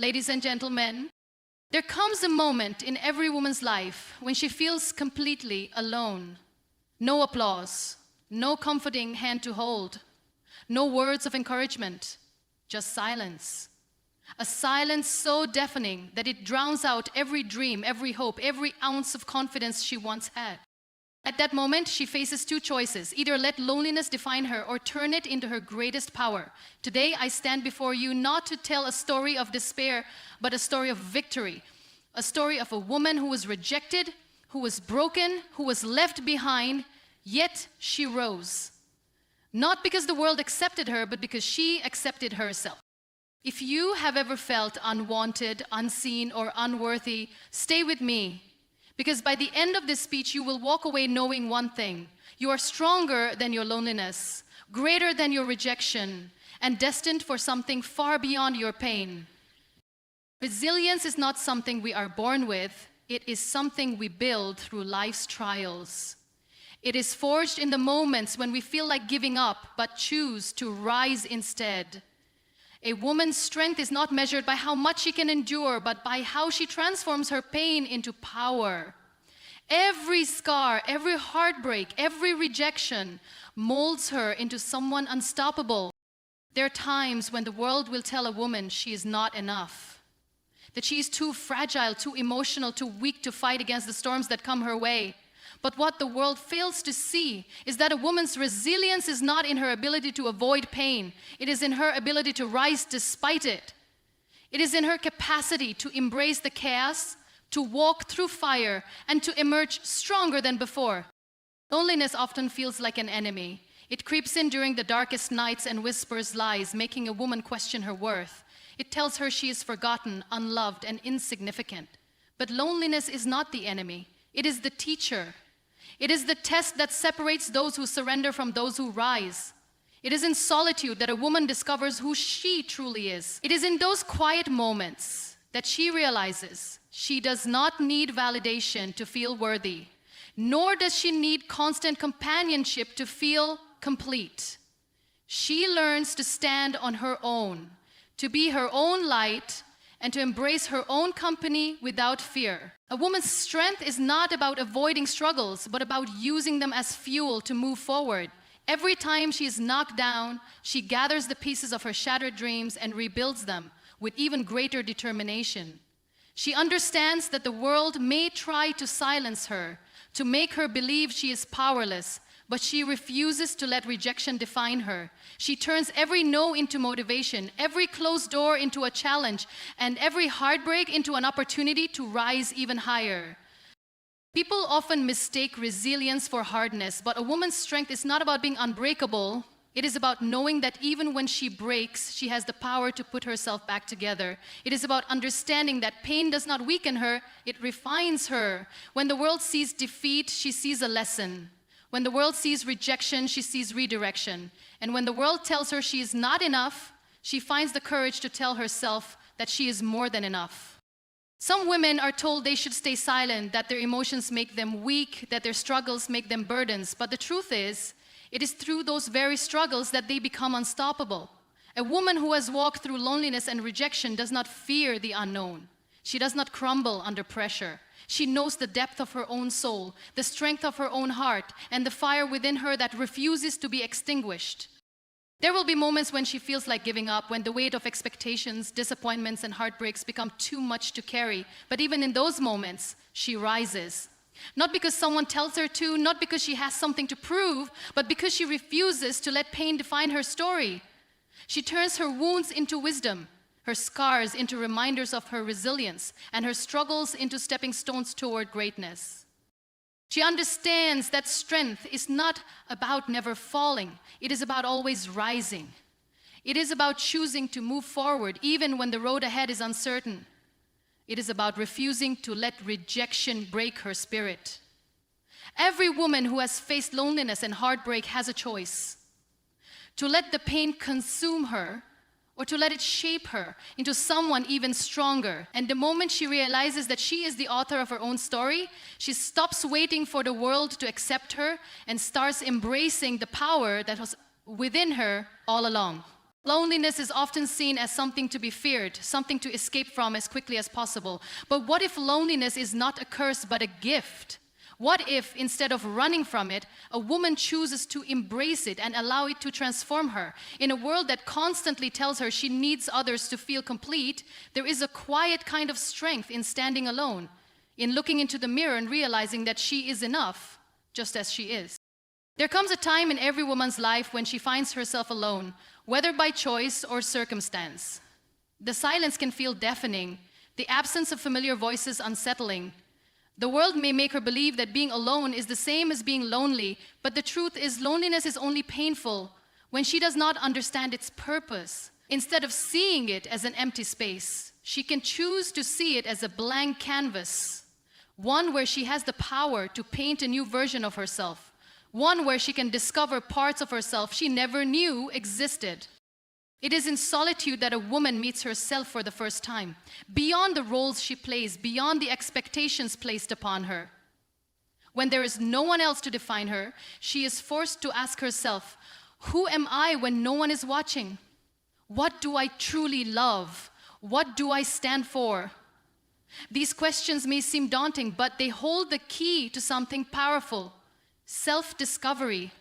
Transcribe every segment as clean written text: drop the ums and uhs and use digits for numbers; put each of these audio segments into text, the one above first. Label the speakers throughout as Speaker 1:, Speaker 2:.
Speaker 1: Ladies and gentlemen, there comes a moment in every woman's life when she feels completely alone. No applause, no comforting hand to hold, no words of encouragement, just silence. A silence so deafening that it drowns out every dream, every hope, every ounce of confidence she once had. At that moment, she faces two choices: either let loneliness define her or turn it into her greatest power. Today, I stand before you not to tell a story of despair, but a story of victory. A story of a woman who was rejected, who was broken, who was left behind, yet she rose. Not because the world accepted her, but because she accepted herself. If you have ever felt unwanted, unseen, or unworthy, stay with me. Because by the end of this speech, you will walk away knowing one thing: you are stronger than your loneliness, greater than your rejection, and destined for something far beyond your pain. Resilience is not something we are born with, it is something we build through life's trials. It is forged in the moments when we feel like giving up, but choose to rise instead. A woman's strength is not measured by how much she can endure, but by how she transforms her pain into power. Every scar, every heartbreak, every rejection molds her into someone unstoppable. There are times when the world will tell a woman she is not enough, that she is too fragile, too emotional, too weak to fight against the storms that come her way. But what the world fails to see is that a woman's resilience is not in her ability to avoid pain. It is in her ability to rise despite it. It is in her capacity to embrace the chaos, to walk through fire, and to emerge stronger than before. Loneliness often feels like an enemy. It creeps in during the darkest nights and whispers lies, making a woman question her worth. It tells her she is forgotten, unloved, and insignificant. But loneliness is not the enemy. It is the teacher. It is the test that separates those who surrender from those who rise. It is in solitude that a woman discovers who she truly is. It is in those quiet moments that she realizes she does not need validation to feel worthy, nor does she need constant companionship to feel complete. She learns to stand on her own, to be her own light, and to embrace her own company without fear. A woman's strength is not about avoiding struggles, but about using them as fuel to move forward. Every time she is knocked down, she gathers the pieces of her shattered dreams and rebuilds them with even greater determination. She understands that the world may try to silence her, to make her believe she is powerless, but she refuses to let rejection define her. She turns every no into motivation, every closed door into a challenge, and every heartbreak into an opportunity to rise even higher. People often mistake resilience for hardness, but a woman's strength is not about being unbreakable. It is about knowing that even when she breaks, she has the power to put herself back together. It is about understanding that pain does not weaken her, it refines her. When the world sees defeat, she sees a lesson. When the world sees rejection, she sees redirection. And when the world tells her she is not enough, she finds the courage to tell herself that she is more than enough. Some women are told they should stay silent, that their emotions make them weak, that their struggles make them burdens. But the truth is, it is through those very struggles that they become unstoppable. A woman who has walked through loneliness and rejection does not fear the unknown. She does not crumble under pressure. She knows the depth of her own soul, the strength of her own heart, and the fire within her that refuses to be extinguished. There will be moments when she feels like giving up, when the weight of expectations, disappointments, and heartbreaks become too much to carry. But even in those moments, she rises. Not because someone tells her to, not because she has something to prove, but because she refuses to let pain define her story. She turns her wounds into wisdom, her scars into reminders of her resilience, and her struggles into stepping stones toward greatness. She understands that strength is not about never falling. It is about always rising. It is about choosing to move forward even when the road ahead is uncertain. It is about refusing to let rejection break her spirit. Every woman who has faced loneliness and heartbreak has a choice: to let the pain consume her, or to let it shape her into someone even stronger. And the moment she realizes that she is the author of her own story, she stops waiting for the world to accept her and starts embracing the power that was within her all along. Loneliness is often seen as something to be feared, something to escape from as quickly as possible. But what if loneliness is not a curse but a gift? What if, instead of running from it, a woman chooses to embrace it and allow it to transform her? In a world that constantly tells her she needs others to feel complete, there is a quiet kind of strength in standing alone, in looking into the mirror and realizing that she is enough, just as she is. There comes a time in every woman's life when she finds herself alone, whether by choice or circumstance. The silence can feel deafening, the absence of familiar voices unsettling. The world may make her believe that being alone is the same as being lonely, but the truth is loneliness is only painful when she does not understand its purpose. Instead of seeing it as an empty space, she can choose to see it as a blank canvas, one where she has the power to paint a new version of herself. One where she can discover parts of herself she never knew existed. It is in solitude that a woman meets herself for the first time, beyond the roles she plays, beyond the expectations placed upon her. When there is no one else to define her, she is forced to ask herself, who am I when no one is watching? What do I truly love? What do I stand for? These questions may seem daunting, but they hold the key to something powerful. Self-discovery.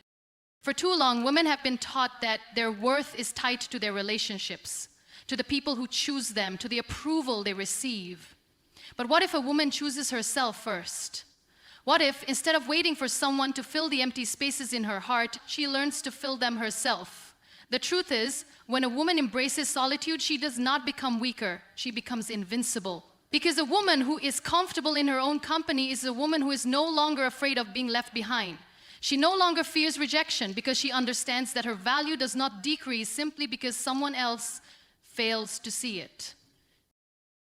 Speaker 1: For too long, women have been taught that their worth is tied to their relationships, to the people who choose them, to the approval they receive. But what if a woman chooses herself first? What if, instead of waiting for someone to fill the empty spaces in her heart, she learns to fill them herself? The truth is, when a woman embraces solitude, she does not become weaker, she becomes invincible. Because a woman who is comfortable in her own company is a woman who is no longer afraid of being left behind. She no longer fears rejection because she understands that her value does not decrease simply because someone else fails to see it.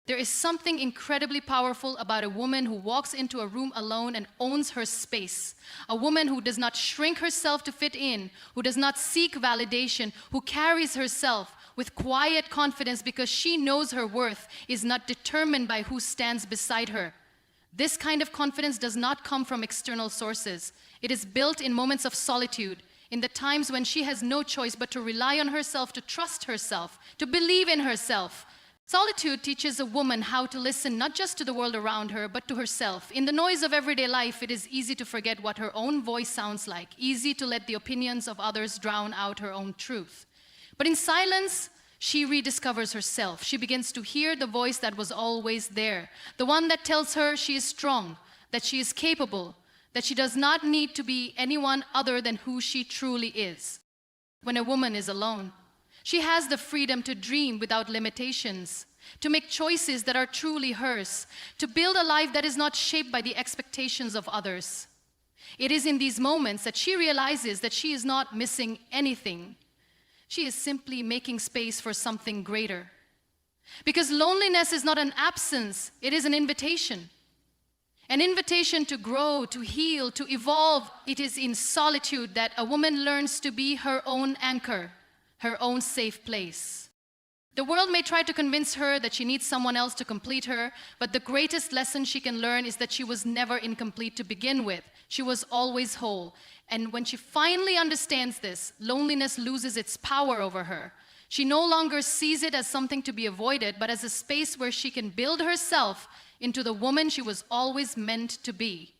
Speaker 1: There is something incredibly powerful about a woman who walks into a room alone and owns her space. A woman who does not shrink herself to fit in, who does not seek validation, who carries herself with quiet confidence because she knows her worth is not determined by who stands beside her. This kind of confidence does not come from external sources. It is built in moments of solitude, in the times when she has no choice but to rely on herself, to trust herself, to believe in herself. Solitude teaches a woman how to listen not just to the world around her, but to herself. In the noise of everyday life, it is easy to forget what her own voice sounds like, easy to let the opinions of others drown out her own truth. But in silence, she rediscovers herself. She begins to hear the voice that was always there, the one that tells her she is strong, that she is capable, that she does not need to be anyone other than who she truly is. When a woman is alone, she has the freedom to dream without limitations, to make choices that are truly hers, to build a life that is not shaped by the expectations of others. It is in these moments that she realizes that she is not missing anything. She is simply making space for something greater. Because loneliness is not an absence, it is an invitation. An invitation to grow, to heal, to evolve. It is in solitude that a woman learns to be her own anchor, her own safe place. The world may try to convince her that she needs someone else to complete her, but the greatest lesson she can learn is that she was never incomplete to begin with. She was always whole. And when she finally understands this, loneliness loses its power over her. She no longer sees it as something to be avoided, but as a space where she can build herself into the woman she was always meant to be.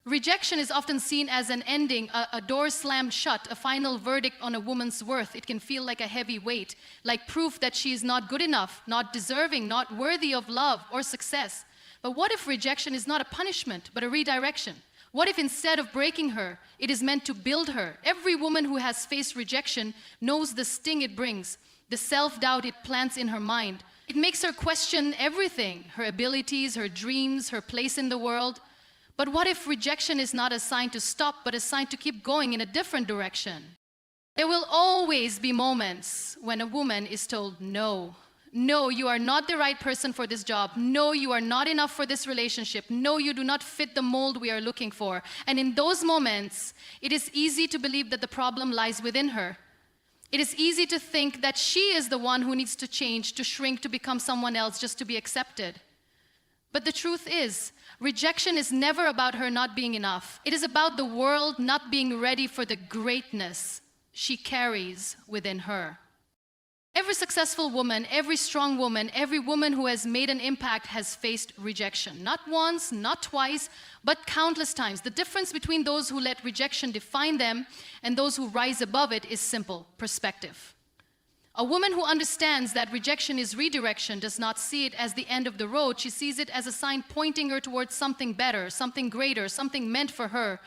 Speaker 1: Rejection is often seen as an ending, a door slammed shut, a final verdict on a woman's worth. It can feel like a heavy weight, like proof that she is not good enough, not deserving, not worthy of love or success. But what if rejection is not a punishment, but a redirection? What if instead of breaking her, it is meant to build her? Every woman who has faced rejection knows the sting it brings, the self-doubt it plants in her mind. It makes her question everything, her abilities, her dreams, her place in the world. But what if rejection is not a sign to stop, but a sign to keep going in a different direction? There will always be moments when a woman is told no. No, you are not the right person for this job. No, you are not enough for this relationship. No, you do not fit the mold we are looking for. And in those moments, it is easy to believe that the problem lies within her. It is easy to think that she is the one who needs to change, to shrink, to become someone else just to be accepted. But the truth is, rejection is never about her not being enough. It is about the world not being ready for the greatness she carries within her. Every successful woman, every strong woman, every woman who has made an impact has faced rejection. Not once, not twice, but countless times. The difference between those who let rejection define them and those who rise above it is simple: perspective. A woman who understands that rejection is redirection does not see it as the end of the road. She sees it as a sign pointing her towards something better, something greater, something meant for her.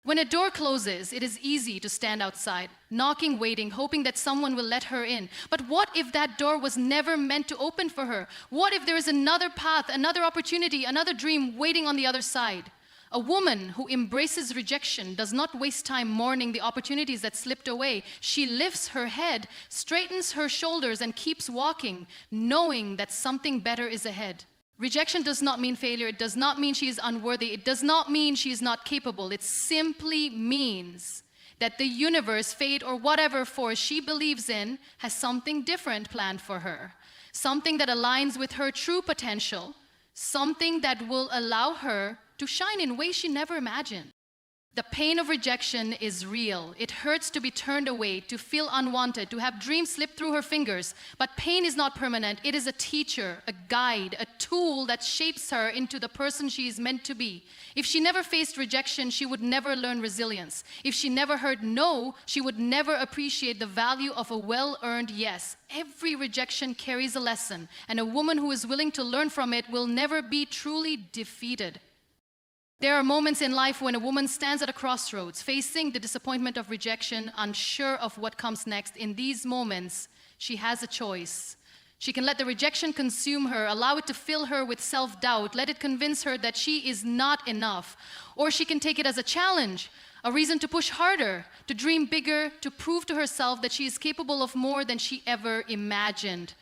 Speaker 1: When a door closes, it is easy to stand outside, knocking, waiting, hoping that someone will let her in. But what if that door was never meant to open for her? What if there is another path, another opportunity, another dream waiting on the other side? A woman who embraces rejection does not waste time mourning the opportunities that slipped away. She lifts her head, straightens her shoulders, and keeps walking, knowing that something better is ahead. Rejection does not mean failure. It does not mean she is unworthy. It does not mean she is not capable. It simply means that the universe, fate, or whatever force she believes in has something different planned for her. Something that aligns with her true potential. Something that will allow her to shine in ways she never imagined. The pain of rejection is real. It hurts to be turned away, to feel unwanted, to have dreams slip through her fingers. But pain is not permanent. It is a teacher, a guide, a tool that shapes her into the person she is meant to be. If she never faced rejection, she would never learn resilience. If she never heard no, she would never appreciate the value of a well-earned yes. Every rejection carries a lesson, and a woman who is willing to learn from it will never be truly defeated. There are moments in life when a woman stands at a crossroads, facing the disappointment of rejection, unsure of what comes next. In these moments, she has a choice. She can let the rejection consume her, allow it to fill her with self-doubt, let it convince her that she is not enough. Or she can take it as a challenge, a reason to push harder, to dream bigger, to prove to herself that she is capable of more than she ever imagined.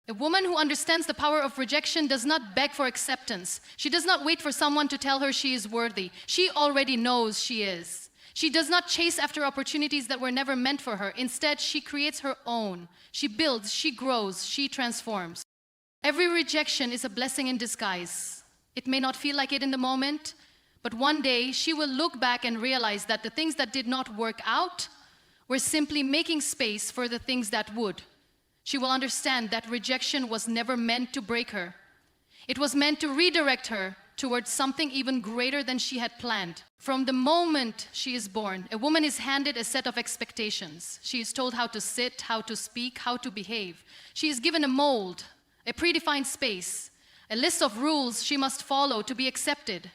Speaker 1: A woman who understands the power of rejection does not beg for acceptance. She does not wait for someone to tell her she is worthy. She already knows she is. She does not chase after opportunities that were never meant for her. Instead, she creates her own. She builds, she grows, she transforms. Every rejection is a blessing in disguise. It may not feel like it in the moment, but one day she will look back and realize that the things that did not work out were simply making space for the things that would. She will understand that rejection was never meant to break her. It was meant to redirect her towards something even greater than she had planned. From the moment she is born, a woman is handed a set of expectations. She is told how to sit, how to speak, how to behave. She is given a mold, a predefined space, a list of rules she must follow to be accepted.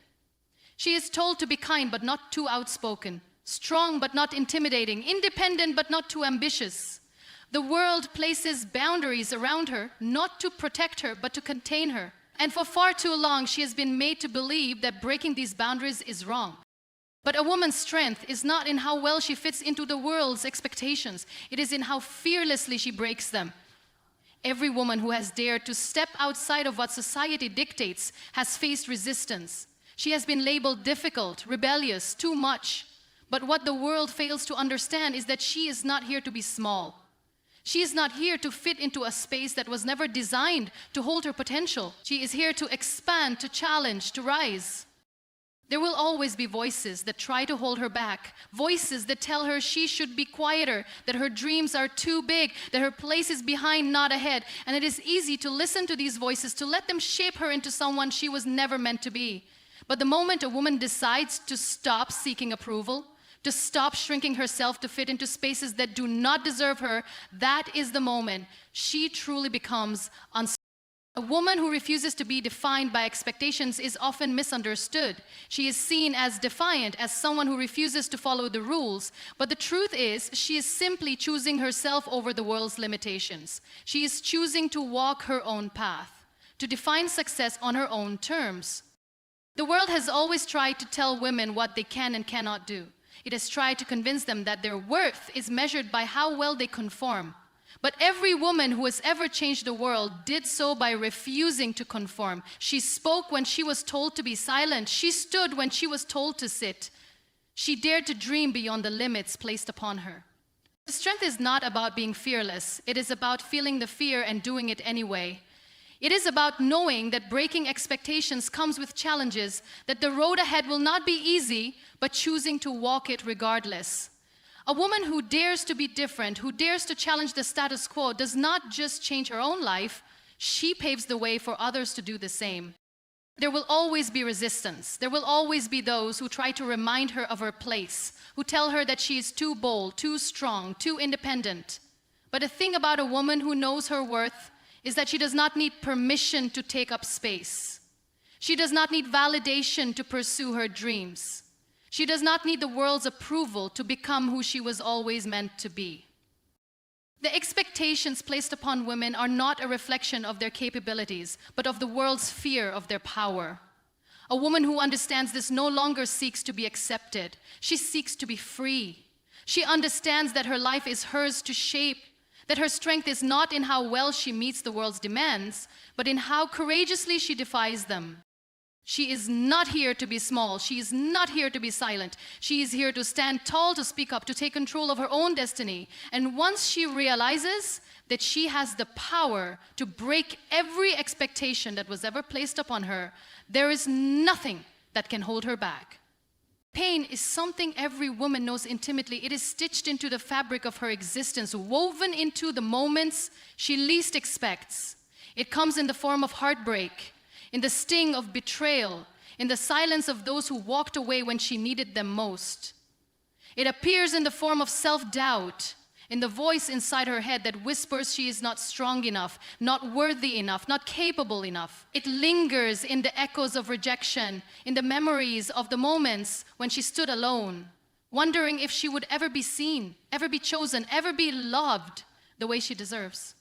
Speaker 1: She is told to be kind but not too outspoken, strong but not intimidating, independent but not too ambitious. The world places boundaries around her, not to protect her, but to contain her. And for far too long, she has been made to believe that breaking these boundaries is wrong. But a woman's strength is not in how well she fits into the world's expectations. It is in how fearlessly she breaks them. Every woman who has dared to step outside of what society dictates has faced resistance. She has been labeled difficult, rebellious, too much. But what the world fails to understand is that she is not here to be small. She is not here to fit into a space that was never designed to hold her potential. She is here to expand, to challenge, to rise. There will always be voices that try to hold her back, voices that tell her she should be quieter, that her dreams are too big, that her place is behind, not ahead. And it is easy to listen to these voices, to let them shape her into someone she was never meant to be. But the moment a woman decides to stop seeking approval, to stop shrinking herself to fit into spaces that do not deserve her, that is the moment she truly becomes unstoppable. A woman who refuses to be defined by expectations is often misunderstood. She is seen as defiant, as someone who refuses to follow the rules. But the truth is, she is simply choosing herself over the world's limitations. She is choosing to walk her own path, to define success on her own terms. The world has always tried to tell women what they can and cannot do. It has tried to convince them that their worth is measured by how well they conform. But every woman who has ever changed the world did so by refusing to conform. She spoke when she was told to be silent. She stood when she was told to sit. She dared to dream beyond the limits placed upon her. The strength is not about being fearless. It is about feeling the fear and doing it anyway. It is about knowing that breaking expectations comes with challenges, that the road ahead will not be easy, but choosing to walk it regardless. A woman who dares to be different, who dares to challenge the status quo, does not just change her own life, she paves the way for others to do the same. There will always be resistance. There will always be those who try to remind her of her place, who tell her that she is too bold, too strong, too independent. But the thing about a woman who knows her worth is that she does not need permission to take up space. She does not need validation to pursue her dreams. She does not need the world's approval to become who she was always meant to be. The expectations placed upon women are not a reflection of their capabilities, but of the world's fear of their power. A woman who understands this no longer seeks to be accepted. She seeks to be free. She understands that her life is hers to shape, that her strength is not in how well she meets the world's demands, but in how courageously she defies them. She is not here to be small. She is not here to be silent. She is here to stand tall, to speak up, to take control of her own destiny. And once she realizes that she has the power to break every expectation that was ever placed upon her, there is nothing that can hold her back. Pain is something every woman knows intimately. It is stitched into the fabric of her existence, woven into the moments she least expects. It comes in the form of heartbreak, in the sting of betrayal, in the silence of those who walked away when she needed them most. It appears in the form of self-doubt, in the voice inside her head that whispers she is not strong enough, not worthy enough, not capable enough. It lingers in the echoes of rejection, in the memories of the moments when she stood alone, wondering if she would ever be seen, ever be chosen, ever be loved the way she deserves.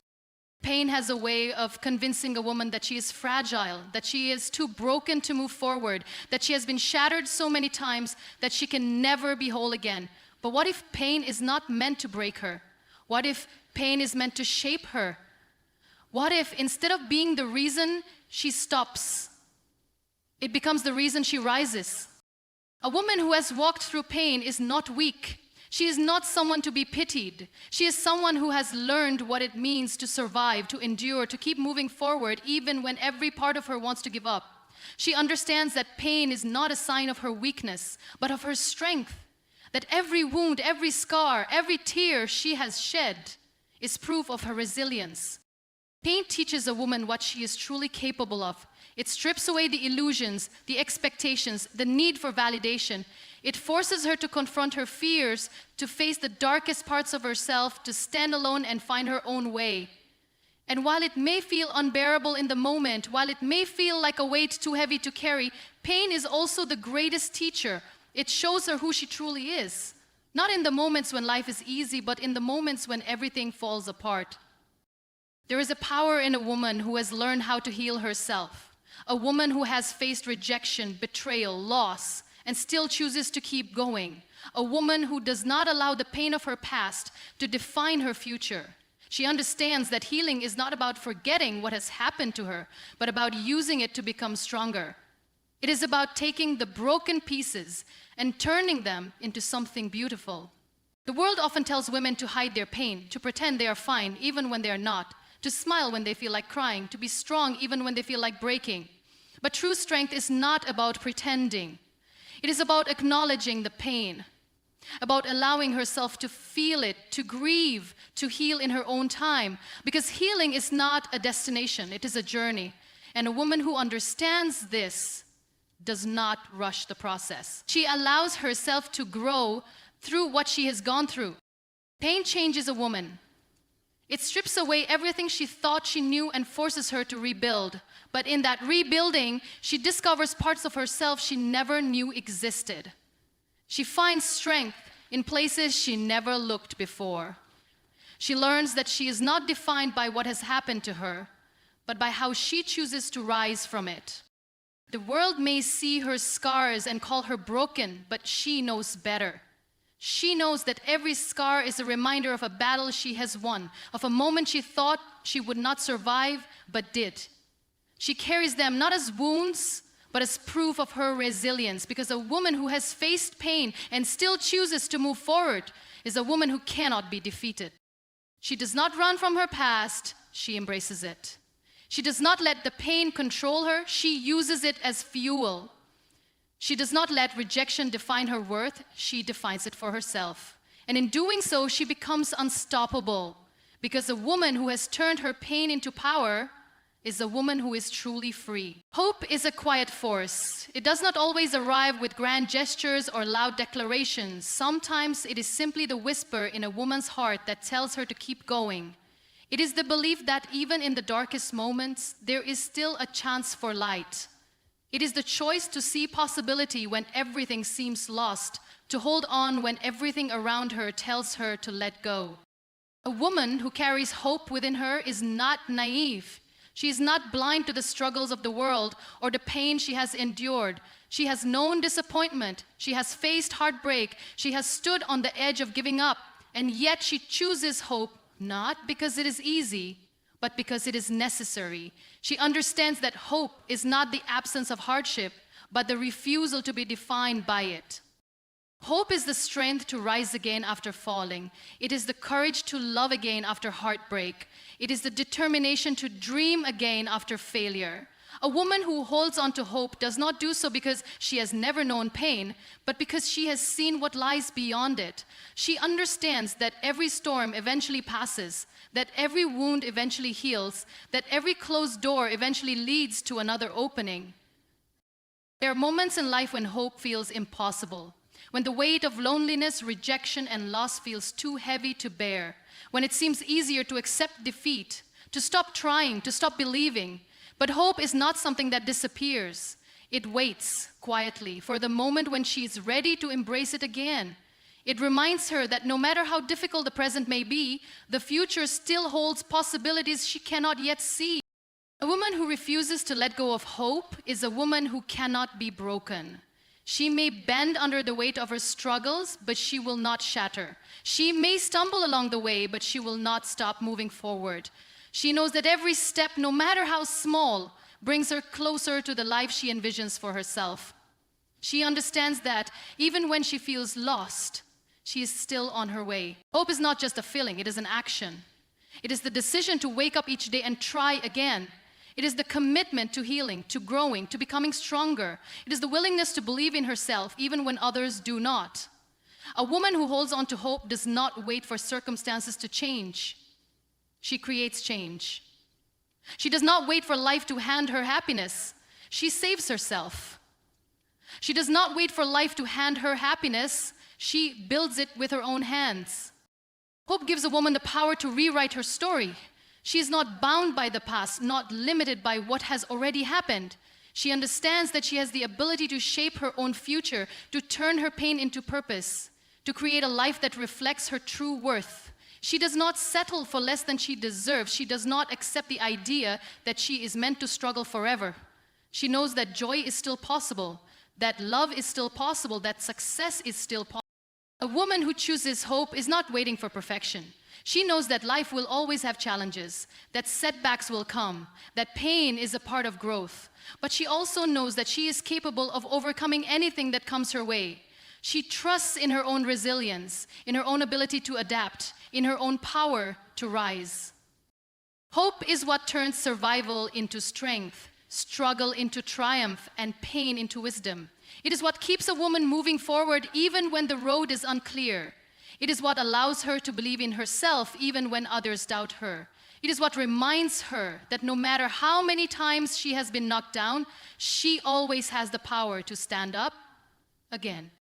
Speaker 1: Pain has a way of convincing a woman that she is fragile, that she is too broken to move forward, that she has been shattered so many times that she can never be whole again. But what if pain is not meant to break her? What if pain is meant to shape her? What if instead of being the reason she stops, it becomes the reason she rises? A woman who has walked through pain is not weak. She is not someone to be pitied. She is someone who has learned what it means to survive, to endure, to keep moving forward, even when every part of her wants to give up. She understands that pain is not a sign of her weakness, but of her strength. That every wound, every scar, every tear she has shed is proof of her resilience. Pain teaches a woman what she is truly capable of. It strips away the illusions, the expectations, the need for validation. It forces her to confront her fears, to face the darkest parts of herself, to stand alone and find her own way. And while it may feel unbearable in the moment, while it may feel like a weight too heavy to carry, pain is also the greatest teacher. It shows her who she truly is. Not in the moments when life is easy, but in the moments when everything falls apart. There is a power in a woman who has learned how to heal herself. A woman who has faced rejection, betrayal, loss, and still chooses to keep going. A woman who does not allow the pain of her past to define her future. She understands that healing is not about forgetting what has happened to her, but about using it to become stronger. It is about taking the broken pieces and turning them into something beautiful. The world often tells women to hide their pain, to pretend they are fine even when they are not, to smile when they feel like crying, to be strong even when they feel like breaking. But true strength is not about pretending. It is about acknowledging the pain, about allowing herself to feel it, to grieve, to heal in her own time. Because healing is not a destination, it is a journey. And a woman who understands this does not rush the process. She allows herself to grow through what she has gone through. Pain changes a woman. It strips away everything she thought she knew and forces her to rebuild. But in that rebuilding, she discovers parts of herself she never knew existed. She finds strength in places she never looked before. She learns that she is not defined by what has happened to her, but by how she chooses to rise from it. The world may see her scars and call her broken, but she knows better. She knows that every scar is a reminder of a battle she has won, of a moment she thought she would not survive, but did. She carries them not as wounds, but as proof of her resilience, because a woman who has faced pain and still chooses to move forward is a woman who cannot be defeated. She does not run from her past, she embraces it. She does not let the pain control her, she uses it as fuel. She does not let rejection define her worth, she defines it for herself. And in doing so, she becomes unstoppable, because a woman who has turned her pain into power is a woman who is truly free. Hope is a quiet force. It does not always arrive with grand gestures or loud declarations. Sometimes it is simply the whisper in a woman's heart that tells her to keep going. It is the belief that even in the darkest moments, there is still a chance for light. It is the choice to see possibility when everything seems lost, to hold on when everything around her tells her to let go. A woman who carries hope within her is not naive. She is not blind to the struggles of the world or the pain she has endured. She has known disappointment. She has faced heartbreak. She has stood on the edge of giving up. And yet she chooses hope, not because it is easy, but because it is necessary. She understands that hope is not the absence of hardship, but the refusal to be defined by it. Hope is the strength to rise again after falling. It is the courage to love again after heartbreak. It is the determination to dream again after failure. A woman who holds on to hope does not do so because she has never known pain, but because she has seen what lies beyond it. She understands that every storm eventually passes, that every wound eventually heals, that every closed door eventually leads to another opening. There are moments in life when hope feels impossible. When the weight of loneliness, rejection, and loss feels too heavy to bear. When it seems easier to accept defeat, to stop trying, to stop believing. But hope is not something that disappears. It waits quietly for the moment when she is ready to embrace it again. It reminds her that no matter how difficult the present may be, the future still holds possibilities she cannot yet see. A woman who refuses to let go of hope is a woman who cannot be broken. She may bend under the weight of her struggles, but she will not shatter. She may stumble along the way, but she will not stop moving forward. She knows that every step, no matter how small, brings her closer to the life she envisions for herself. She understands that even when she feels lost, she is still on her way. Hope is not just a feeling, it is an action. It is the decision to wake up each day and try again. It is the commitment to healing, to growing, to becoming stronger. It is the willingness to believe in herself even when others do not. A woman who holds on to hope does not wait for circumstances to change. She creates change. She does not wait for life to hand her happiness. She saves herself. She does not wait for life to hand her happiness. She builds it with her own hands. Hope gives a woman the power to rewrite her story. She is not bound by the past, not limited by what has already happened. She understands that she has the ability to shape her own future, to turn her pain into purpose, to create a life that reflects her true worth. She does not settle for less than she deserves. She does not accept the idea that she is meant to struggle forever. She knows that joy is still possible, that love is still possible, that success is still possible. A woman who chooses hope is not waiting for perfection. She knows that life will always have challenges, that setbacks will come, that pain is a part of growth. But she also knows that she is capable of overcoming anything that comes her way. She trusts in her own resilience, in her own ability to adapt, in her own power to rise. Hope is what turns survival into strength, struggle into triumph, and pain into wisdom. It is what keeps a woman moving forward even when the road is unclear. It is what allows her to believe in herself even when others doubt her. It is what reminds her that no matter how many times she has been knocked down, she always has the power to stand up again.